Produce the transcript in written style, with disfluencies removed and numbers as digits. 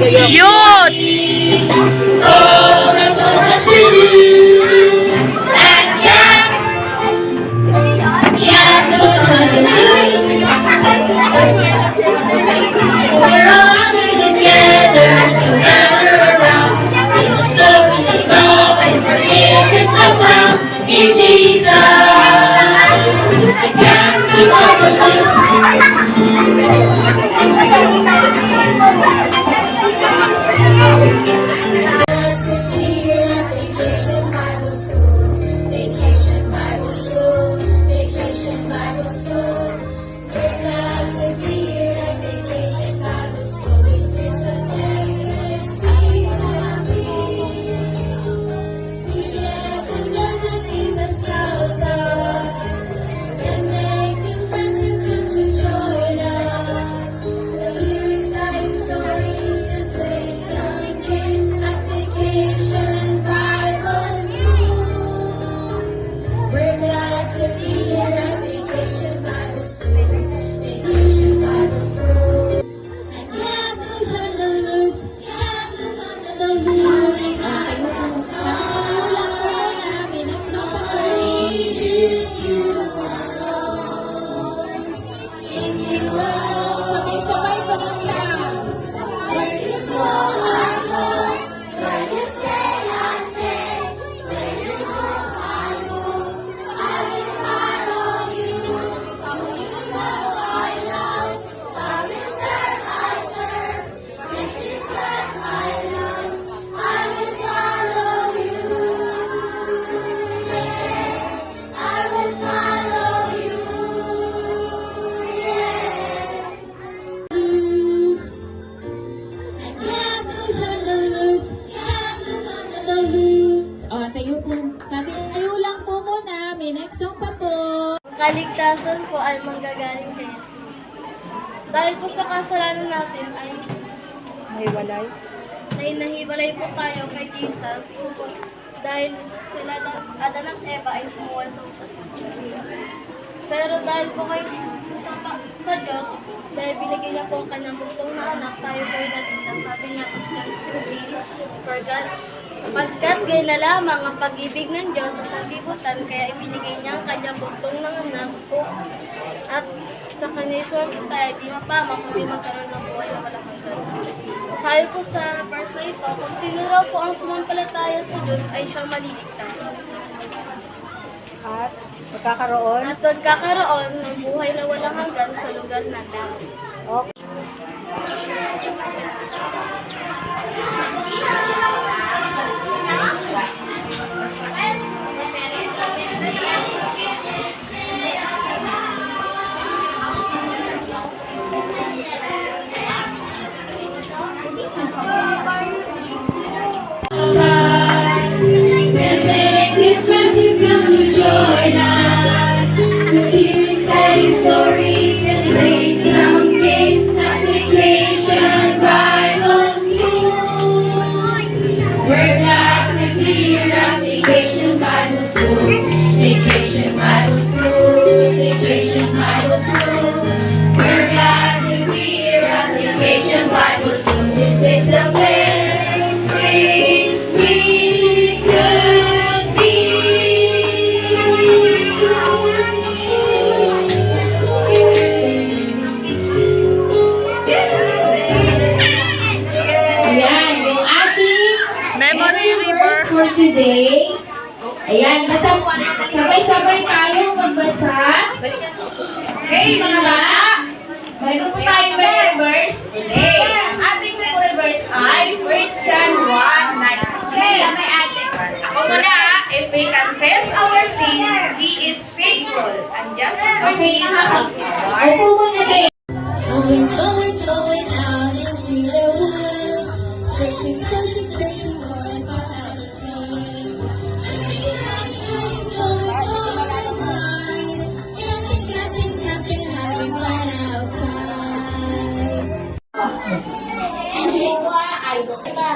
Youth! Oh, there's so much to do. At camp, campus on the loose. We're all together, so gather around. It's a story of love and forgiveness that's found in Jesus. The campus on the loose. Vacation Bible School, Vacation Bible School, Vacation Bible School. We're glad to be here at Vacation Bible School. This is the best place we can be. We get to learn that Jesus loves us and make new friends who come to join us. We'll hear exciting stories and play some games at Vacation Bible School. We're glad to be here at Vacation Bible School. Vacation Bible School. And campus on the loose, campus on the loose. I will follow having a party if you alone. If you alone. Sabay-sabay pa lang. Where you go, I go. Where you stay, I stay. Where you move, I move. I will follow you. While you love, I love. While you serve, I serve. If this life I lose, I will follow you. Yeah, I will follow you. Yeah. Loose. And campus on the loose, campus on the loose. O, tayo po. Tayo lang po muna. May next song pa po. Kaligtasan po ay manggagaling kay Jesus. Dahil po sa kasalanan natin ay nahiwalay po tayo kay Jesus. Dahil sila Adan at Eva ay sumuway sa utos ng Diyos. Pero dahil po kay sa Diyos, dahil binigay niya po ang kanyang bugtong na anak, tayo po ay naligtas. Sabi niya po sa John 16, for God, sapagkat gayon na lamang ang pag-ibig ng Diyos sa sanlibutan, kaya ibinigay niya ang kanyang bugtong ng anak po. At sa kanya isorgit tayo, di mapama, kundi magkaroon ng buhay na walang hanggan. Sabi po sa verse na ito, kung sino raw po ang sumampalataya sa Diyos, ay siyang maliligtas. At magkakaroon. At magkakaroon ng buhay na walang hanggan sa lugar natin. Okay. And make new friends who come to join us. We'll hear exciting stories and play some games at Vacation Bible School. We're glad to be here at Vacation Bible School. Vacation Bible School. Vacation Bible School. We're glad to be here at Vacation Bible School. This is the best place we could be. Ayan, yung ating Memory verse River. for today. Ayan, sabay-sabay tayo magbasa. Okay, mga bata, mayroon po tayong memory verse today. Ang ating memory verse ay 1 John 1:9. Okay, ako muna, if we confess our sins, He is faithful and just to forgive us. Upo muna kayo. Going out into the woods, searching for a spot that was seen. Going for a ride, camping, having fun outside. Idol kita.